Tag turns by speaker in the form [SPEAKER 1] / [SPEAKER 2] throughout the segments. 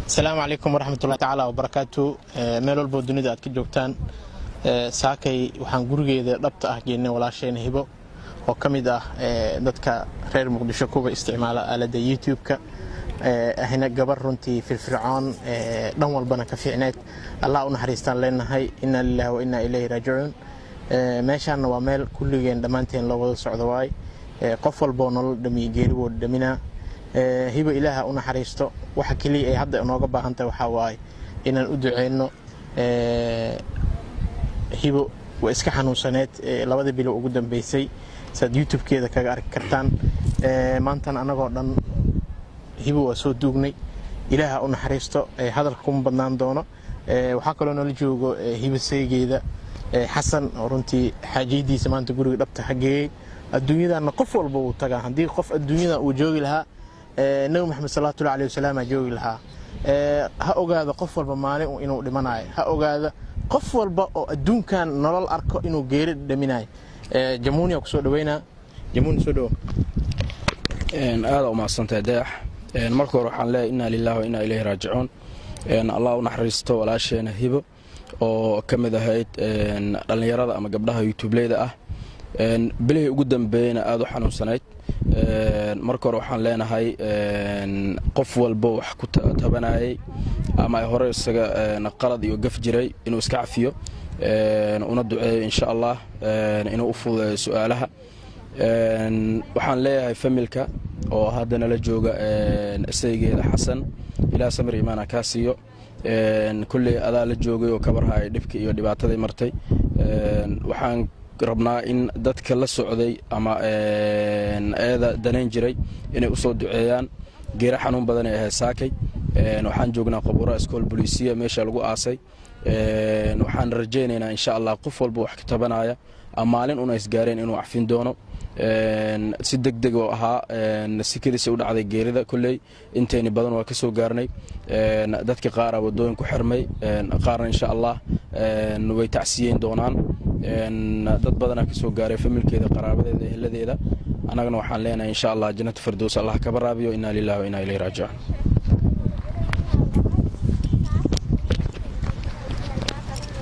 [SPEAKER 1] السلام عليكم ورحمة الله تعالى وبركاته. ميل والبو دنيدا aad ka joogtaan saakay waxaan gurigeeda dhabta ah geynay walaasheen hibo oo kamid ah dadka reer Muqdisho kuwa isticmaala aalada YouTube-ka ahina gabar runtii firfircoon dhan walbana ka fiicneed Allah u naxariistaan leenahay inna lillahi wa inna ilayhi raaji'uun. meeshaan waa meel kulligeen dhamaanteen loo wada socdo waay qof walba nolol dhami geeri wada dhaminaa hibo ilaaha u naxariisto waxa kaliya ay hadda inooga baahan tahay waxa waay inaan u duceeyno hibo waa iska xanuunsaneed labada bilo ugu dambeysay sad YouTube-keeda kaga arki kartaan maantan anagoo dhan hibo waa soo duugnay ilaaha u naxariisto hadalka kuma badnaan doono waxa kale oo nala joogo hibo seegeeda xasan runtii xaajiyadiisa maanta guriga dhabta hageeyay adduunyadana qof walba uu tagaa hadii qof adduunyada uu joogi lahaa nabi maxamed sallallahu alayhi wasallam joogi lahaa ha ogaado qof walba maalin inuu dhimanayo ha ogaado qof walba oo adduunkan nolol arko inuu geeri dhaminayo jamuuniya ku soo dhaweynaa jamuuni soo dhawo
[SPEAKER 2] aad u maasantay daax marka hore waxaan leeyahay inna lillahi wa inna ilayhi raaji'uun Allah u naxariisto walaasheena hibo oo kamid ahayd dhalinyarada ama gabdhaha YouTube-leyda ah bilay ugu dambeeyna aad u xanuunsanayd marka hore waxaan leenahay qof walba wax ku tabanayay ama hore isaga qalad iyo gaf jiray inuu iska cafiyo una duceeyo insha Allah inuu u fududeeyo su'aalaha waxaan leeyahay familka oo hadda nala jooga saygeeda xasan ilaa samir iimaana ka siiyo kulli adaa la joogay oo kabarhay dhibka iyo dhibaatada martay waxaan rabnaa in dadka la socday ama eeda daneen jiray inay u soo duceeyaan geera xanuun badan ee heesaakay waxaan joognaa qabuura iskool booliisiya meesha lagu aasay waxaan rajaynaynaa insha Allah qof walba wax ka tabanaya maalin una isgaareen inuu afin doono si degdeg oo ahaa sikadiisa u dhacday geerida kulay inteeni badan waa ka soo gaarnay dadka qaar wadooyin ku xirmay qaarna insha Allah way tacsiyeen doonaan dad badan ka soo gaaray familkeeda qaraabadeeda ehladeeda anagana waxaan leenahay insha Allah jannatu firdaws Allah ka baraabiyo inna lillahi wa inna ilayhi raaji'uun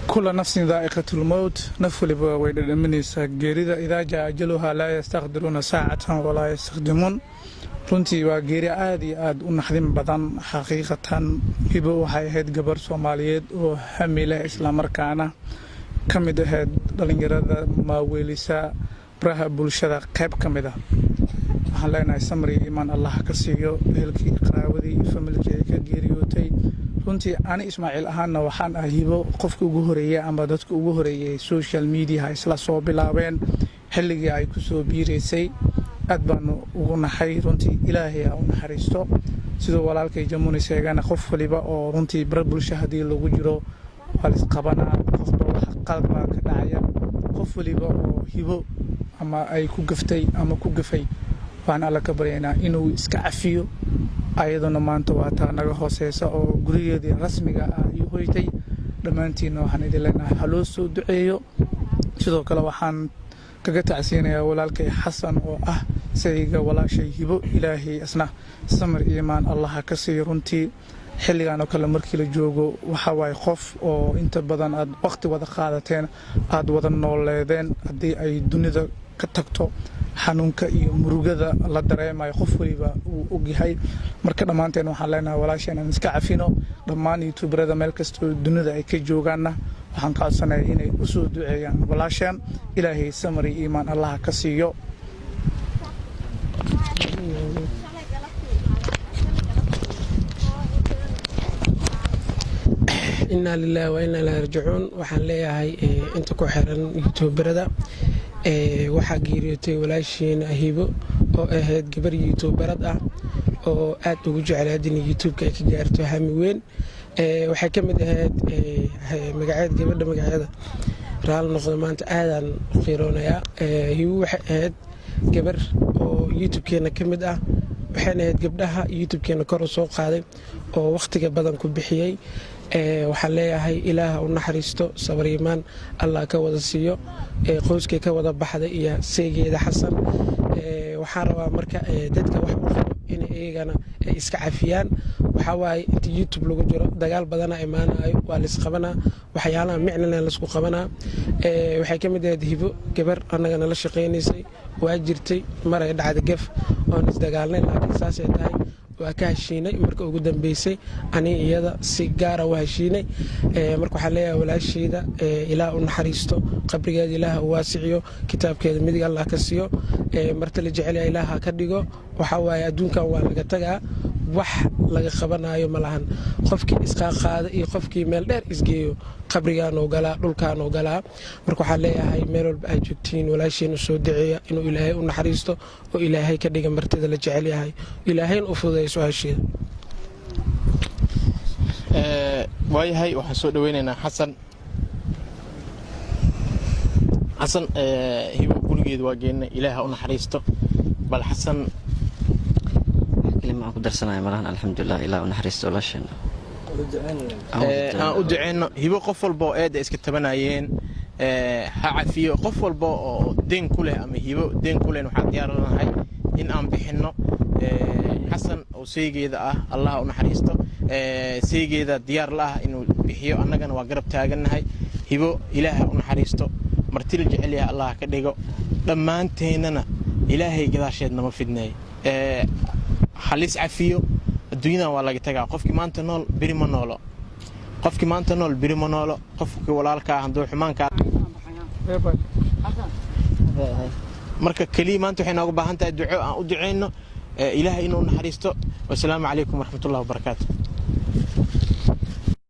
[SPEAKER 3] كل نفس ذائقة الموت نفل بويد منيسا جريدة إذا جاء أجلها لا يستقدرون ساعة ولا يستخدمون runtii waa geeri aad iyo aad u naxdin badan xaqiiqatan hibo waxay ahayd gabar Soomaaliyeed oo hamile isla markaana kamid ahayd dhalinyarada maaweelisa baraha bulshada qayb kamid ah waxaan leenahay samri iimaan Allah ka siiyo ehelkii qaraabadii iyo familkii ka geeriyootay runtii ani Ismaaciil ahaana waxaan hibo qofka ugu horeeyay ama dadka ugu horeeyay social media isla soo bilaabeen xilligii ay ku soo biireysay aad baan ugu naxay runtii ilaahay u naxariisto sidoo walaalkay jamuuni sheegana qof waliba oo runtii bar bulshada hadii lagu jiro walis qabana qofba wax qalad baa ka dhacaya qof waliba oo hibo ama ay ku gaftay ama ku gafay waan alla ka baryaynaa inuu iska cafiyo ayaduna maanta waa taa naga hooseeysa oo gurigeedii rasmiga ah iyo hoytay dhamaantiin waxaan idin leenahay haloo soo duceeyo sidoo kale waxaan kaga tacsiinaya walaalkay xasan oo ah sayga walaashay hibo ilaahay asna samir iimaan Allah ka siiyo runtii xilligan oo kale markii la joogo waxa way qof oo inta badan aad waqti wada qaadateen aad wada nooleedeen hadii ay dunida ka tagto xanuunka iyo murugada la dareemayo qof waliba uu ogyahay marka dhamaanteen waxaan leenahay walaasheen iska cafino dhamaan YouTuberada meel kasta dunida ay ka joogaana waxaan ka codsanayaa inay u soo duceeyaan walaasheen ilaahay samri iimaan Allah ka siiyo
[SPEAKER 4] inna lillahi wa inna ilayhi raaji'uun waxaan leeyahay inta ku xiran YouTuberada waxa geeriyootay walaasheena hibo oo ahayd gabar YouTuberad ah oo aad ugu jecelayd in YouTube-ka ay ka gaarto hami weyn waxay kamid ahayd magaceed gabadha magaceeda raal noqdo maanta aadan qiiroonaya hibo waxay ahayd gabar oo YouTube-keena kamid ah waxayna ahayd gabdhaha YouTube-keena kor u soo qaaday oo waqtiga badan ku bixiyay waxaan leeyahay ilaaha u naxariisto sabr iimaan Allah ka wada siiyo qoyskay ka wada baxday iyo seegeeda xasan waxaan rabaa marka dadka wax u qabo in iyagana iska cafiyaan waxaa waaye inta youtube lagu jiro dagaal badana imaanayo waa laisqabanaa waxyaalaha micnana laisku qabanaa waxay ka mid ahayd hibo gabar annaga nala shaqaynaysay waa jirtay maray dhacda gef oon isdagaalnay laakiin saasay tahay waa ka heshiinay marka ugu dambeysay aniga iyada si gaara u heshiinay marka waxaa leeyahay walaashayda ilaah u naxariisto qabrigeeda ilaah u waasiciyo kitaabkeeda midig allah ka siiyo marta la jecel yahay ilaah ka dhigo waxaa waaye adduunkan waa laga tagaa wax laga qabanayo ma lahan qofkii isqaaqaada iyo qofkii meel dheer isgeeyo qabrigaan oo galaa dhulkaan oo galaa marka waxaa leeyahay meel walba ay joogtiin walaashiina soo daceeya inuu ilaahay u naxariisto oo ilaahay ka dhiga martida la jecel yahay ilaahayna u fududeeyo su-aasheeda
[SPEAKER 1] waayahay waxaan soo dhaweynaynaa xasan hibo gurigeeda waa geennay ilaaha u naxariisto bal xasan
[SPEAKER 5] كلمة أقدر سنة مرهن الحمد لله إلى ونحرست ولا شيء
[SPEAKER 1] aan u duceyno hibo qof walba oo eeda iska tabanayeen ha cafiyo qof walba oo deen ku leh ama hibo deen ku leh waxaan diyaaranahay in aan bixinno xasan oo seegeeda ah allah u naxariisto seegeeda diyaar la ah inuu bixiyo annagana waa garab taagannahay hibo ilaaha u naxariisto marti la jecel yahay allah ka dhigo dhammaanteennana ilaahay gadaasheed nama fidneey halis cafiyo adduunyadan waa laga tagaa qofkii maanta nool beri ma noolo qofkii walaalkaa handuu xumaankaa marka keliya maanta waxay nooga baahan tahay duco aan u duceyno ilaahay inuu naxariisto wasalaamu calaykum waraxmatullahi wabarakaatu